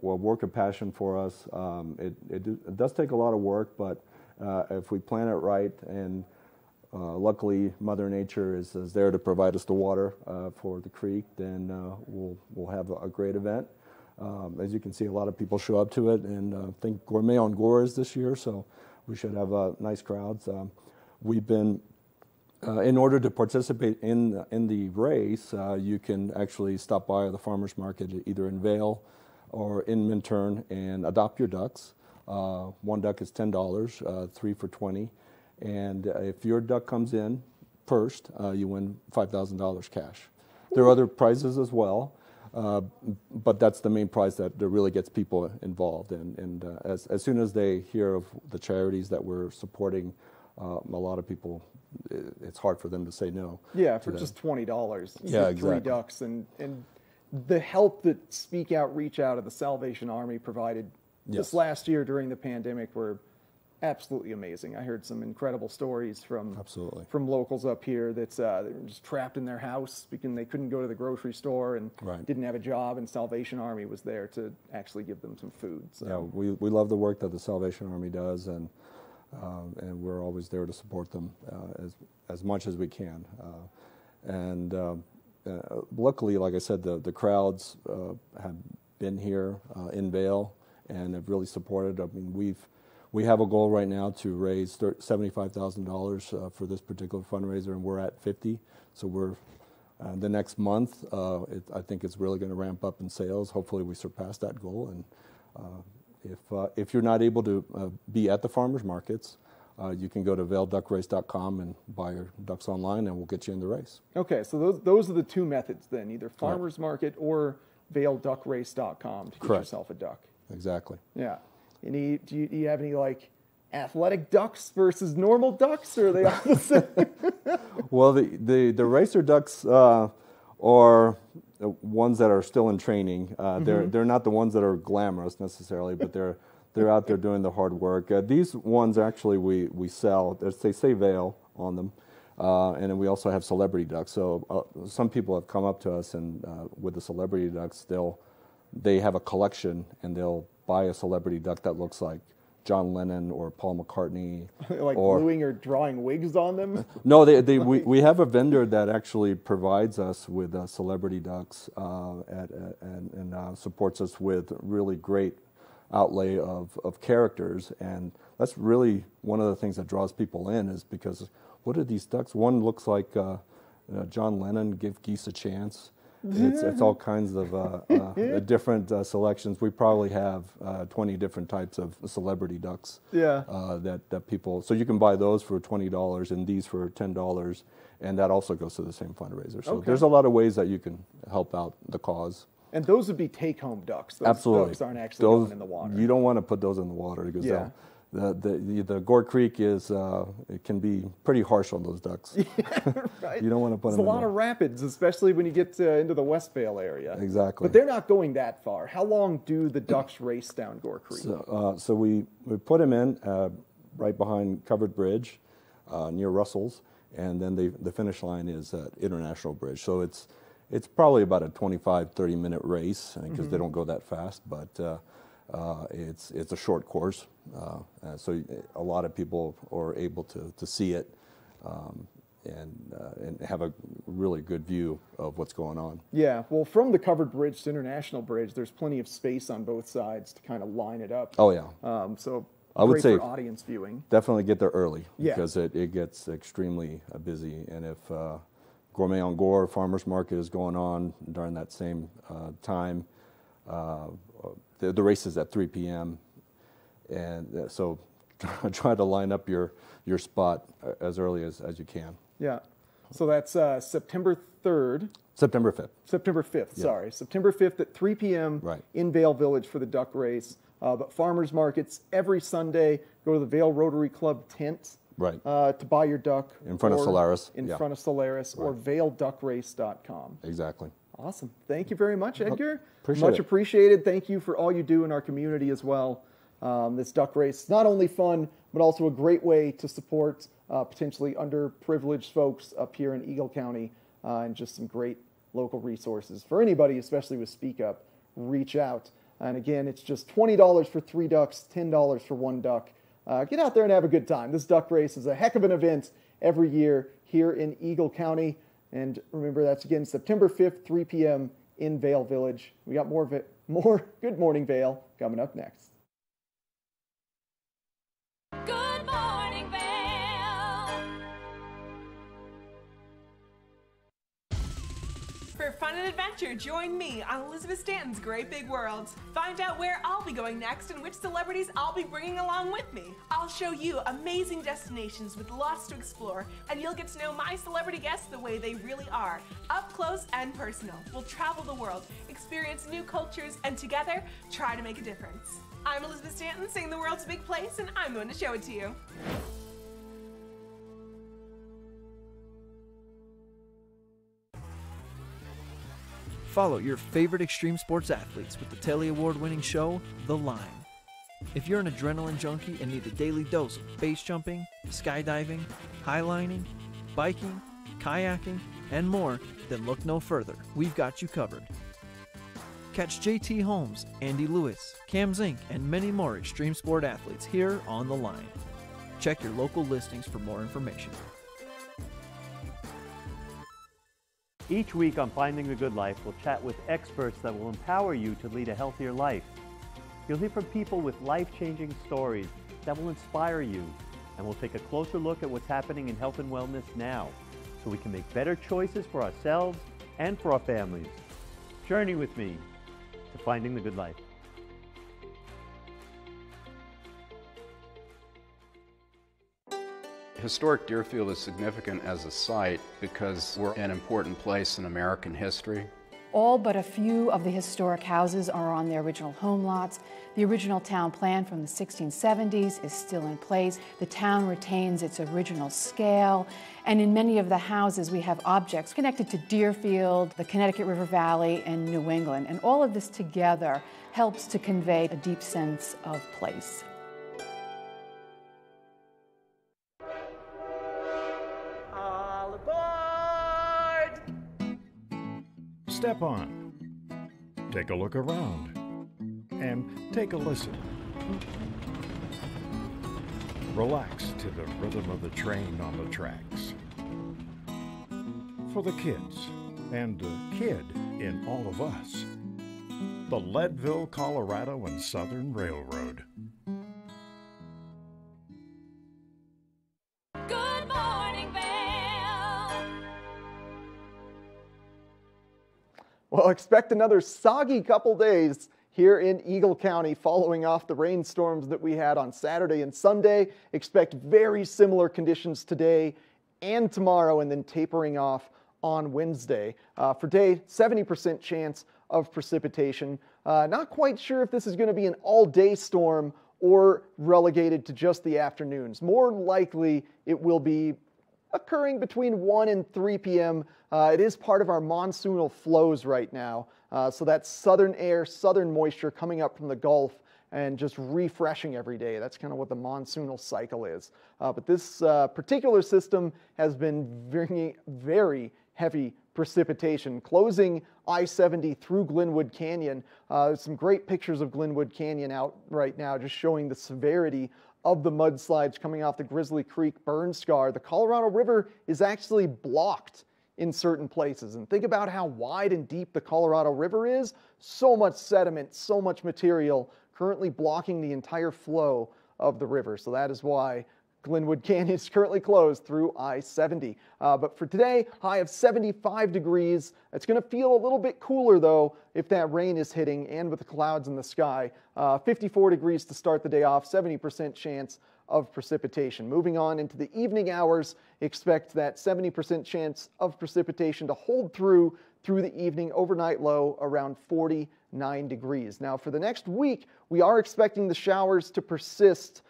work of passion for us. It does take a lot of work, but if we plan it right, and luckily Mother Nature is there to provide us the water for the creek, then we'll have a great event. As you can see, a lot of people show up to it, and I think Gourmet on Gore is this year, so we should have nice crowds. We've been In order to participate in the race, you can actually stop by the farmers market either in Vail or in Minturn and adopt your ducks. One duck is $10, 3 for $20, and if your duck comes in first, you win $5,000 cash. There are other prizes as well, but that's the main prize that really gets people involved. And as soon as they hear of the charities that we're supporting, a lot of people, it's hard for them to say no. Yeah, for just $20, you yeah, get exactly. 3 ducks, and the help that Speak Out, Reach Out of the Salvation Army provided this last year during the pandemic were absolutely amazing. I heard some incredible stories from locals up here that they were just trapped in their house because they couldn't go to the grocery store and didn't have a job, and Salvation Army was there to actually give them some food. So. Yeah, we love the work that the Salvation Army does, and we're always there to support them as much as we can. Luckily, like I said, the crowds have been here in Vail and have really supported. I mean, we have a goal right now to raise $75,000 for this particular fundraiser, and we're at 50. So we're the next month. I think it's really going to ramp up in sales. Hopefully, we surpass that goal. And if you're not able to be at the farmers markets, you can go to vailduckrace.com and buy your ducks online, and we'll get you in the race. Okay, so those are the two methods then, either farmers market or vailduckrace.com to get yourself a duck. Exactly. Yeah. Do you have any like athletic ducks versus normal ducks, or are they all the same? Well, the racer ducks are ones that are still in training. They're not the ones that are glamorous necessarily, but they're out there doing the hard work. These ones actually we sell. They say Vail on them, and then we also have celebrity ducks. So some people have come up to us, and with the celebrity ducks, they have a collection, and they'll buy a celebrity duck that looks like John Lennon or Paul McCartney. Like gluing or drawing wigs on them? No, we have a vendor that actually provides us with celebrity ducks and supports us with really great outlay of characters. And that's really one of the things that draws people in, is because what are these ducks? One looks like John Lennon, Give Geese a Chance. It's all kinds of different selections. We probably have 20 different types of celebrity ducks. Yeah. That people. So you can buy those for $20 and these for $10, and that also goes to the same fundraiser. So there's a lot of ways that you can help out the cause. And those would be take-home ducks. Those Absolutely. ducks aren't actually going in the water. You don't want to put those in the water because the Gore Creek it can be pretty harsh on those ducks. Yeah, right. You don't want to put There's them in a lot of rapids, especially when you get into the West Vail area. Exactly. But they're not going that far. How long do the ducks race down Gore Creek? So we put them in right behind Covered Bridge near Russell's, and then the finish line is at International Bridge. So it's probably about a 25, 30-minute race because they don't go that fast, but it's a short course, so a lot of people are able to see it and have a really good view of what's going on. Yeah, well, from the Covered Bridge to International Bridge, there's plenty of space on both sides to kind of line it up. Oh yeah. So I would great say for audience viewing. Definitely get there early Yeah. because it gets extremely busy, and if Gourmet on Gore Farmers Market is going on during that same time. The race is at 3 p.m. and so try to line up your spot as early as you can. Yeah. So that's September 3rd. September 5th. September 5th, sorry. September 5th at 3 p.m. in Vail Village for the duck race. But farmers markets every Sunday. Go to the Vail Rotary Club tent to buy your duck. In front of Solaris. In front of Solaris or vailduckrace.com. Exactly. Awesome. Thank you very much, Edgar. Much appreciated. Thank you for all you do in our community as well. This duck race is not only fun, but also a great way to support potentially underprivileged folks up here in Eagle County and just some great local resources for anybody, especially with Speak Up. Reach out. And again, it's just $20 for 3 ducks, $10 for 1 duck. Get out there and have a good time. This duck race is a heck of an event every year here in Eagle County. And remember, that's again September 5th, 3 p.m. in Vail Village. We got more Good Morning Vail coming up next. Good morning, Vail. For fun and adventure, join me on Elizabeth Stanton's Great Big World. Find out where I'll be going next and which celebrities I'll be bringing along with me. I'll show you amazing destinations with lots to explore, and you'll get to know my celebrity guests the way they really are, up close and personal. We'll travel the world, experience new cultures, and together, try to make a difference. I'm Elizabeth Stanton, saying the world's a big place, and I'm going to show it to you. Follow your favorite extreme sports athletes with the Telly Award-winning show, The Line. If you're an adrenaline junkie and need a daily dose of base jumping, skydiving, highlining, biking, kayaking, and more, then look no further. We've got you covered. Catch JT Holmes, Andy Lewis, Cam Zink, and many more extreme sport athletes here on The Line. Check your local listings for more information. Each week on Finding the Good Life, we'll chat with experts that will empower you to lead a healthier life. You'll hear from people with life-changing stories that will inspire you, and we'll take a closer look at what's happening in health and wellness now, so we can make better choices for ourselves and for our families. Journey with me to Finding the Good Life. Historic Deerfield is significant as a site because we're an important place in American history. All but a few of the historic houses are on their original home lots. The original town plan from the 1670s is still in place. The town retains its original scale, and in many of the houses we have objects connected to Deerfield, the Connecticut River Valley, and New England. And all of this together helps to convey a deep sense of place. Step on, take a look around, and take a listen. Relax to the rhythm of the train on the tracks. For the kids, and the kid in all of us, the Leadville, Colorado and Southern Railroad. Good morning, Vail. Well, expect another soggy couple days here in Eagle County following off the rainstorms that we had on Saturday and Sunday. Expect very similar conditions today and tomorrow, and then tapering off on Wednesday. For today, 70% chance of precipitation. Not quite sure if this is going to be an all-day storm or relegated to just the afternoons. More likely it will be occurring between 1 and 3 p.m. It is part of our monsoonal flows right now. So that's southern air, southern moisture coming up from the Gulf and just refreshing every day. That's kind of what the monsoonal cycle is. But this particular system has been bringing very heavy precipitation, closing I-70 through Glenwood Canyon. There's some great pictures of Glenwood Canyon out right now, just showing the severity of the mudslides coming off the Grizzly Creek burn scar. The Colorado River is actually blocked in certain places. And think about how wide and deep the Colorado River is. So much sediment, so much material currently blocking the entire flow of the river. So that is why Glenwood Canyon is currently closed through I-70. But for today, high of 75 degrees. It's going to feel a little bit cooler though if that rain is hitting and with the clouds in the sky. 54 degrees to start the day off, 70% chance of precipitation. Moving on into the evening hours, expect that 70% chance of precipitation to hold through the evening. Overnight low around 49 degrees. Now for the next week, we are expecting the showers to persist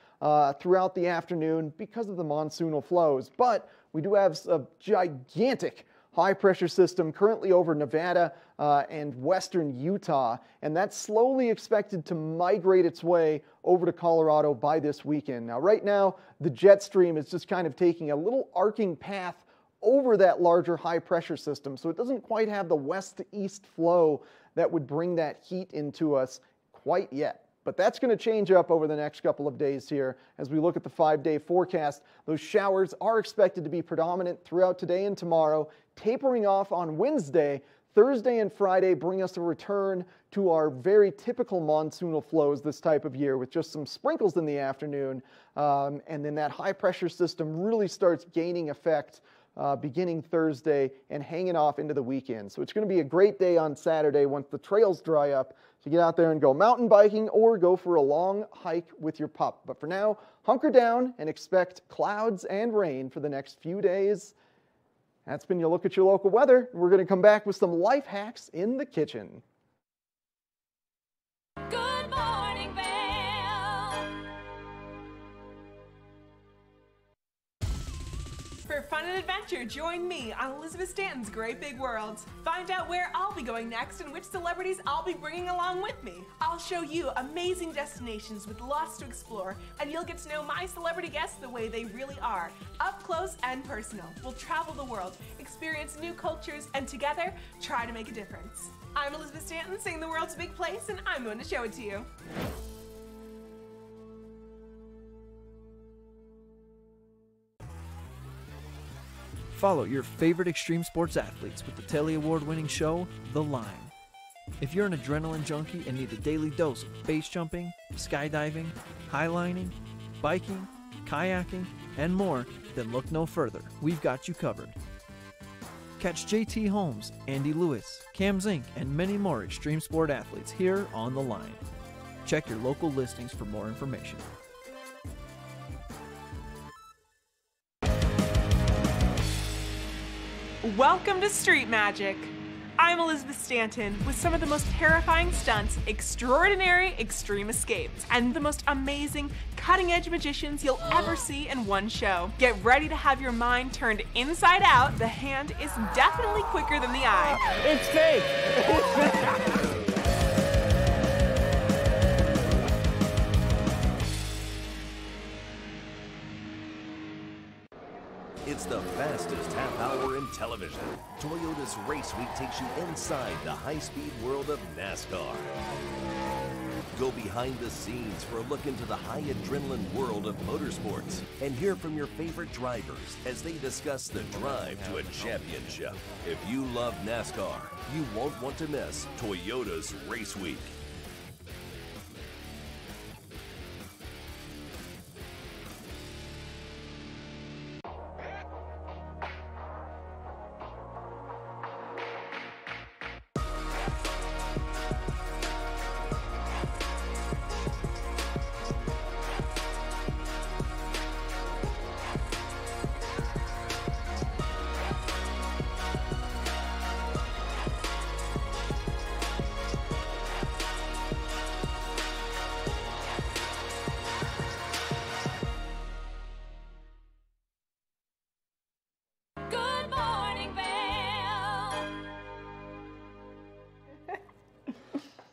throughout the afternoon because of the monsoonal flows. But we do have a gigantic high pressure system currently over Nevada and western Utah, and that's slowly expected to migrate its way over to Colorado by this weekend. Now right now, the jet stream is just kind of taking a little arcing path over that larger high pressure system, so it doesn't quite have the west to east flow that would bring that heat into us quite yet. But that's going to change up over the next couple of days here. As we look at the 5-day forecast, those showers are expected to be predominant throughout today and tomorrow, tapering off on Wednesday. Thursday and Friday bring us a return to our very typical monsoonal flows this type of year, with just some sprinkles in the afternoon. And then that high pressure system really starts gaining effect beginning Thursday and hanging off into the weekend. So it's going to be a great day on Saturday once the trails dry up to get out there and go mountain biking or go for a long hike with your pup. But for now, hunker down and expect clouds and rain for the next few days. That's been your look at your local weather. We're going to come back with some life hacks in the kitchen. Good morning, Vail. For fun and adventure, join me on Elizabeth Stanton's Great Big World. Find out where I'll be going next and which celebrities I'll be bringing along with me. I'll show you amazing destinations with lots to explore, and you'll get to know my celebrity guests the way they really are, up close and personal. We'll travel the world, experience new cultures, and together, try to make a difference. I'm Elizabeth Stanton, saying the world's a big place, and I'm going to show it to you. Follow your favorite extreme sports athletes with the Telly Award-winning show, The Line. If you're an adrenaline junkie and need a daily dose of base jumping, skydiving, highlining, biking, kayaking, and more, then look no further. We've got you covered. Catch JT Holmes, Andy Lewis, Cam Zink, and many more extreme sport athletes here on The Line. Check your local listings for more information. Welcome to Street Magic. I'm Elizabeth Stanton with some of the most terrifying stunts, extraordinary extreme escapes, and the most amazing cutting-edge magicians you'll ever see in one show. Get ready to have your mind turned inside out. The hand is definitely quicker than the eye. It's fake. It's the fastest half hour in television. Toyota's Race Week takes you inside the high-speed world of NASCAR. Go behind the scenes for a look into the high adrenaline world of motorsports and hear from your favorite drivers as they discuss the drive to a championship. If you love NASCAR, you won't want to miss Toyota's Race Week. Good morning, Vail.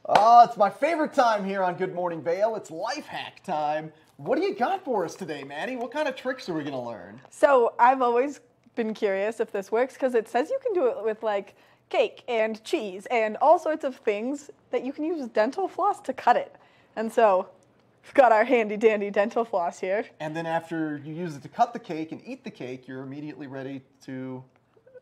Oh, it's my favorite time here on Good Morning Vail. It's life hack time. What do you got for us today, Maddie? What kind of tricks are we going to learn? So I've always been curious if this works because it says you can do it with like cake and cheese and all sorts of things that you can use dental floss to cut it. And so we've got our handy dandy dental floss here. And then after you use it to cut the cake and eat the cake, you're immediately ready to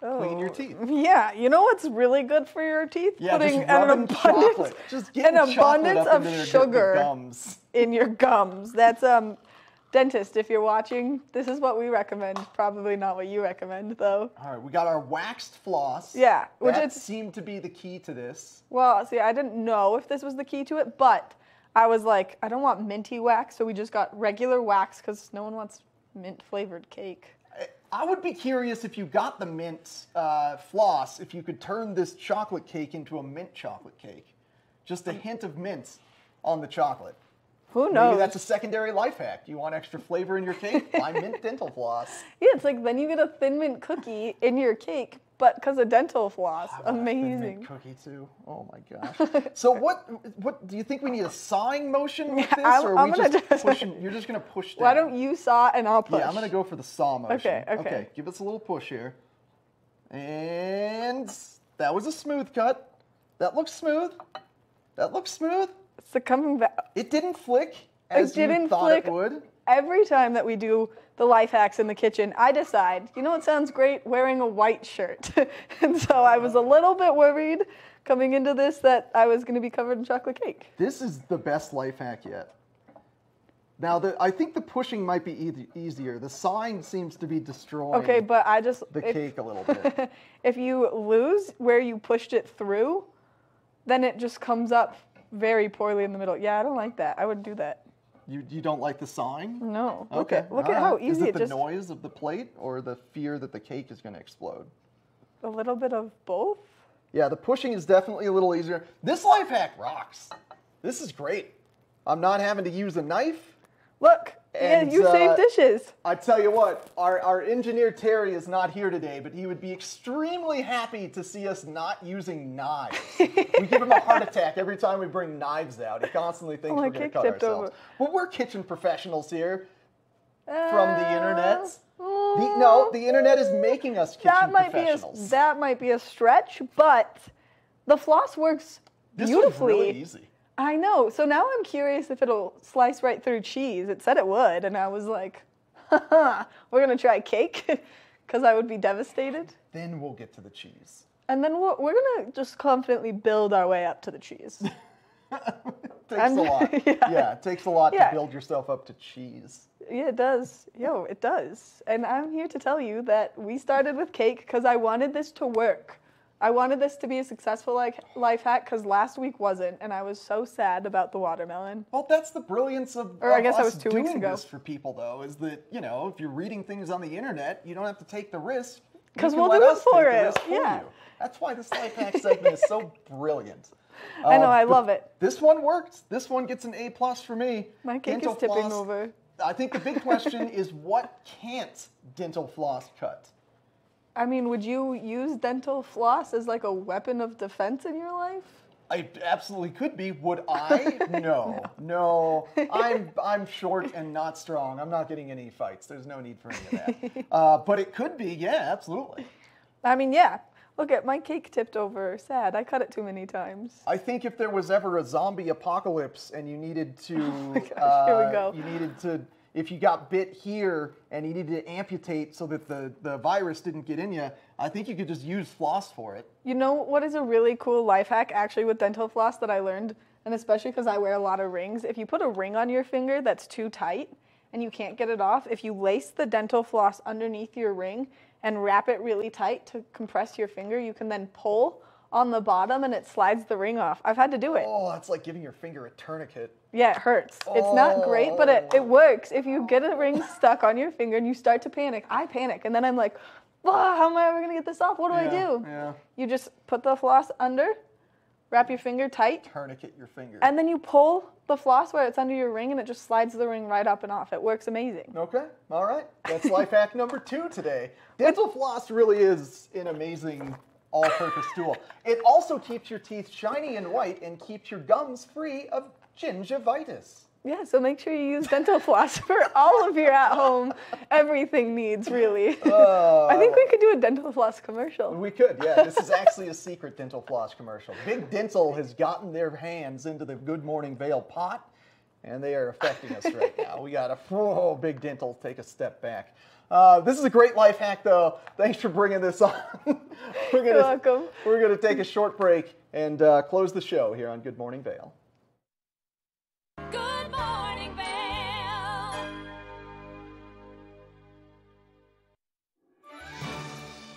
clean your teeth. Yeah, you know what's really good for your teeth? Yeah, Putting just rubbing chocolate. Just getting an abundance chocolate up of into their sugar gums. in your gums. That's dentist, if you're watching, this is what we recommend. Probably not what you recommend, though. All right, we got our waxed floss. Yeah, which that seemed to be the key to this. Well, see, I didn't know if this was the key to it, but I was like, I don't want minty wax, so we just got regular wax because no one wants mint-flavored cake. I would be curious if you got the mint floss, if you could turn this chocolate cake into a mint chocolate cake. Just a hint of mint on the chocolate. Who knows? Maybe that's a secondary life hack. You want extra flavor in your cake? Buy mint dental floss. Yeah, it's like then you get a Thin Mint cookie in your cake, but because of dental floss. Amazing. Thin Mint cookie too. Oh my gosh. So what do you think we need a sawing motion with this, or are we just pushing? You're just gonna push down. Why don't you saw and I'll push? Yeah, I'm gonna go for the saw motion. Okay. Okay, give us a little push here. And that was a smooth cut. That looks smooth. That looks smooth. So coming back. It didn't flick as you thought it would. Every time that we do the life hacks in the kitchen, I decide, you know what sounds great? Wearing a white shirt. And so I was a little bit worried coming into this that I was going to be covered in chocolate cake. This is the best life hack yet. Now, I think the pushing might be easier. The sawing seems to be destroying Okay, but the cake a little bit. If you lose where you pushed it through, then it just comes up very poorly in the middle. Yeah, I don't like that. I wouldn't do that. You don't like the sawing? No. Okay. Look at how easy Is it it the just... noise of the plate or the fear that the cake is going to explode? A little bit of both. Yeah, the pushing is definitely a little easier. This life hack rocks. This is great. I'm not having to use a knife. Look, And, you saved dishes. I tell you what, our engineer Terry is not here today, but he would be extremely happy to see us not using knives. We give him a heart attack every time we bring knives out. He constantly thinks we're going to cut ourselves. But we're kitchen professionals here from the internet. The internet is making us kitchen professionals. That might be a stretch, but the floss works beautifully. This is really easy. I know. So now I'm curious if it'll slice right through cheese. It said it would, and I was like, haha, we're going to try cake because I would be devastated. Then we'll get to the cheese. And then we're going to just confidently build our way up to the cheese. Takes a lot. Yeah, it takes a lot to build yourself up to cheese. Yeah, it does. It does. And I'm here to tell you that we started with cake because I wanted this to work. I wanted this to be a successful life hack because last week wasn't, and I was so sad about the watermelon. Well, that's the brilliance of I guess that us was 2 weeks doing ago. this for people, though, is that, if you're reading things on the internet, you don't have to take the risk. Because we'll do it for it. Yeah. That's why this life hack segment is so brilliant. I know, I love it. This one worked. This one gets an A+ for me. My cake Dental is tipping floss. over. I think the big question is, what can't dental floss cut? I mean, would you use dental floss as like a weapon of defense in your life? I absolutely could be. Would I? No. I'm short and not strong. I'm not getting any fights. There's no need for any of that. But it could be. Yeah, absolutely. I mean, yeah. Look at my cake tipped over. Sad. I cut it too many times. I think if there was ever a zombie apocalypse and you needed to, Oh my gosh, here we go. You needed to. If you got bit here and you needed to amputate so that the virus didn't get in you, I think you could just use floss for it. You know what is a really cool life hack actually with dental floss that I learned, and especially because I wear a lot of rings, if you put a ring on your finger that's too tight and you can't get it off, if you lace the dental floss underneath your ring and wrap it really tight to compress your finger, you can then pull on the bottom and it slides the ring off. I've had to do it. Oh, that's like giving your finger a tourniquet. Yeah, it hurts. It's not great, but it works. If you get a ring stuck on your finger and you start to panic, I panic, and then I'm like, how am I ever going to get this off? What do I do? Yeah. You just put the floss under, wrap your finger tight. Tourniquet your finger. And then you pull the floss where it's under your ring, and it just slides the ring right up and off. It works amazing. Okay, all right. That's life hack number 2 today. Dental floss really is an amazing all-purpose tool. It also keeps your teeth shiny and white and keeps your gums free of gingivitis. Yeah, so make sure you use dental floss for all of your at-home everything needs, really. I think we could do a dental floss commercial. We could, yeah. This is actually a secret dental floss commercial. Big Dental has gotten their hands into the Good Morning Vail pot, and they are affecting us right now. We got to, Big Dental, take a step back. This is a great life hack, though. Thanks for bringing this on. You're welcome. We're going to take a short break and close the show here on Good Morning Vail. Good morning, Vail.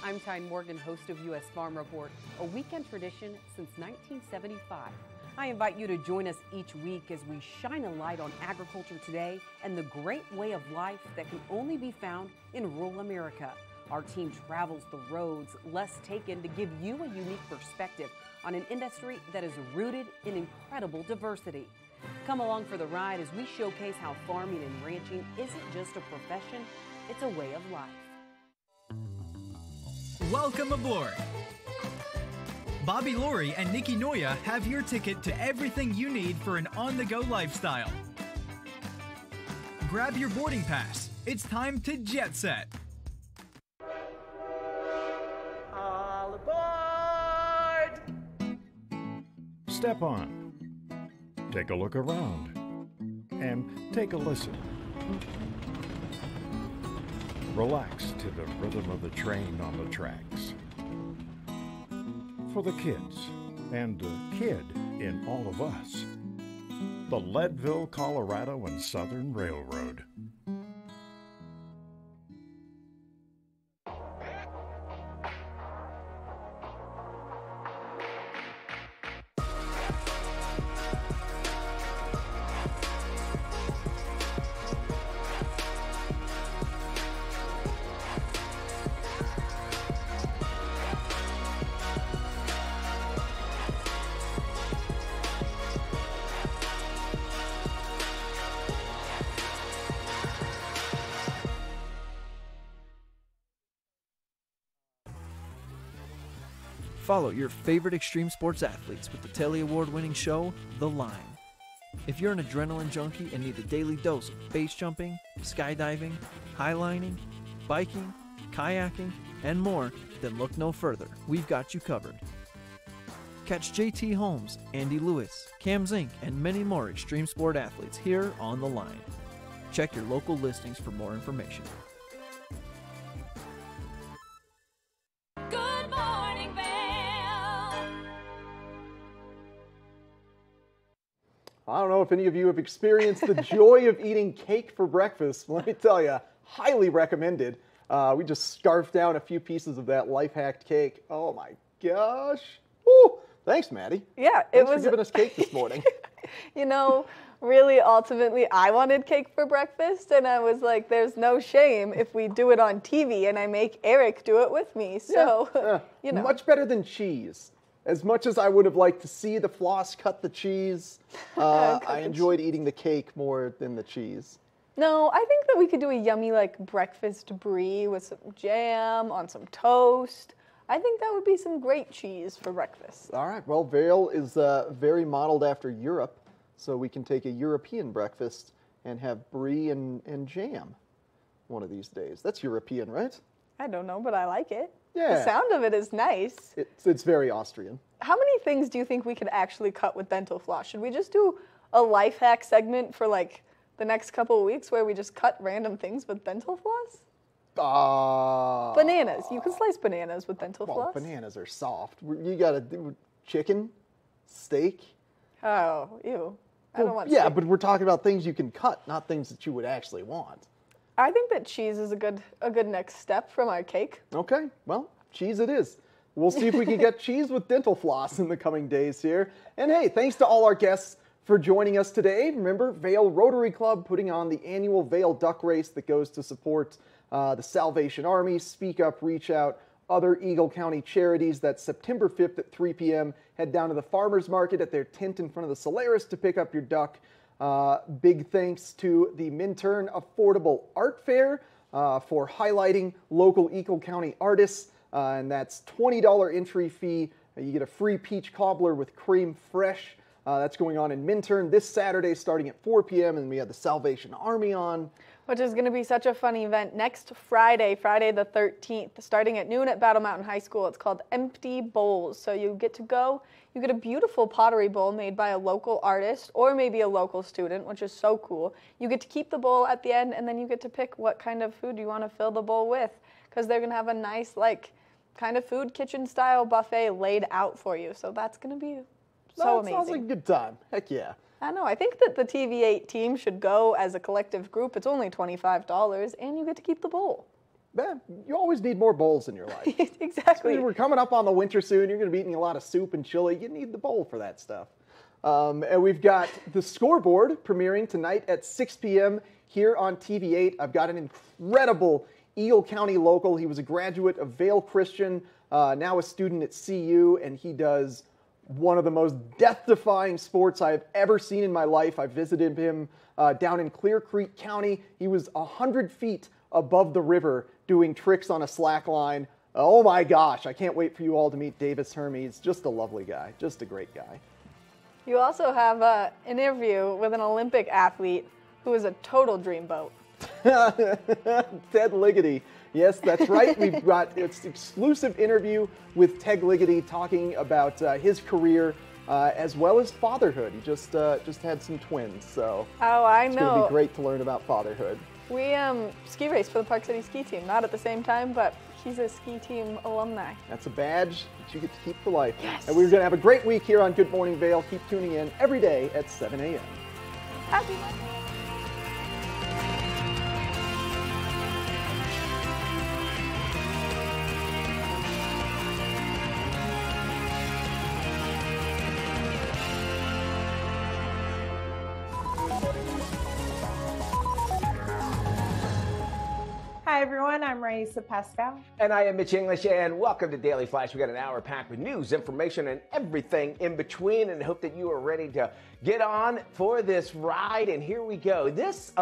I'm Tyne Morgan, host of U.S. Farm Report, a weekend tradition since 1975. I invite you to join us each week as we shine a light on agriculture today and the great way of life that can only be found in rural America. Our team travels the roads less taken to give you a unique perspective on an industry that is rooted in incredible diversity. Come along for the ride as we showcase how farming and ranching isn't just a profession, it's a way of life. Welcome aboard. Bobby Laurie and Nikki Noya have your ticket to everything you need for an on-the-go lifestyle. Grab your boarding pass. It's time to jet set. All aboard! Step on. Take a look around. And take a listen. Relax to the rhythm of the train on the tracks. For the kids, and the kid in all of us, the Leadville, Colorado and Southern Railroad. Follow your favorite extreme sports athletes with the Telly Award-winning show, The Line. If you're an adrenaline junkie and need a daily dose of base jumping, skydiving, highlining, biking, kayaking, and more, then look no further. We've got you covered. Catch JT Holmes, Andy Lewis, Cam Zink, and many more extreme sport athletes here on The Line. Check your local listings for more information. Good morning, Vail. I don't know if any of you have experienced the joy of eating cake for breakfast. Let me tell you, highly recommended. We just scarfed down a few pieces of that life-hacked cake. Oh my gosh. Woo. Thanks, Maddie. Yeah, Thanks for giving us cake this morning. You know, really, ultimately, I wanted cake for breakfast, and I was like, there's no shame if we do it on TV, and I make Eric do it with me. So, you know. Much better than cheese. As much as I would have liked to see the floss cut the cheese, I enjoyed eating the cake more than the cheese. No, I think that we could do a yummy, like, breakfast brie with some jam on some toast. I think that would be some great cheese for breakfast. All right. Well, Vail is very modeled after Europe, so we can take a European breakfast and have brie and jam one of these days. That's European, right? I don't know, but I like it. Yeah. The sound of it is nice. It's very Austrian. How many things do you think we could actually cut with dental floss? Should we just do a life hack segment for, like, the next couple of weeks where we just cut random things with dental floss? Bananas. You can slice bananas with dental floss. Bananas are soft. You got to do chicken, steak. Oh, ew. I don't want Yeah, steak. but we're talking about things you can cut, not things that you would actually want. I think that cheese is a good next step from our cake. Okay, well, cheese it is. We'll see if we can get cheese with dental floss in the coming days here. And hey, thanks to all our guests for joining us today. Remember, Vail Rotary Club putting on the annual Vail Duck Race that goes to support the Salvation Army, Speak Up, Reach Out, other Eagle County charities. That's September 5th at 3 p.m. Head down to the farmers market at their tent in front of the Solaris to pick up your duck. Big thanks to the Minturn Affordable Art Fair for highlighting local Eagle County artists. And that's $20 entry fee. You get a free peach cobbler with cream fresh. That's going on in Minturn this Saturday starting at 4 p.m. And we have the Salvation Army on. Which is going to be such a fun event next Friday, Friday the 13th, starting at noon at Battle Mountain High School. It's called Empty Bowls. So you get to go, you get a beautiful pottery bowl made by a local artist or maybe a local student, which is so cool. You get to keep the bowl at the end, and then you get to pick what kind of food you want to fill the bowl with, because they're going to have a nice, like, kind of food kitchen style buffet laid out for you. So that's going to be so amazing. Sounds like a good time. Heck yeah. I know. I think that the TV8 team should go as a collective group. It's only $25, and you get to keep the bowl. Man, you always need more bowls in your life. Exactly. We're coming up on the winter soon. You're going to be eating a lot of soup and chili. You need the bowl for that stuff. And we've got the scoreboard premiering tonight at 6 p.m. here on TV8. I've got an incredible Eagle County local. He was a graduate of Vail Christian, now a student at CU, and he does one of the most death-defying sports I've ever seen in my life. I visited him down in Clear Creek County. He was 100 feet above the river doing tricks on a slack line. Oh my gosh, I can't wait for you all to meet Davis Hermes. Just a lovely guy, just a great guy. You also have an interview with an Olympic athlete who is a total dreamboat. Ted Ligety. Yes, that's right. We've got an exclusive interview with Ted Ligety talking about his career as well as fatherhood. He just had some twins, so it's going to be great to learn about fatherhood. We ski race for the Park City ski team, not at the same time, but She's a ski team alumni. That's a badge that you get to keep for life. Yes. And we're going to have a great week here on Good Morning Vail. Keep tuning in every day at 7 a.m. Happy Monday. Hi everyone, I'm Raisa Pascal. And I am Mitch English, and welcome to Daily Flash. We got an hour packed with news, information, and everything in between, and hope that you are ready to get on for this ride. And here we go. This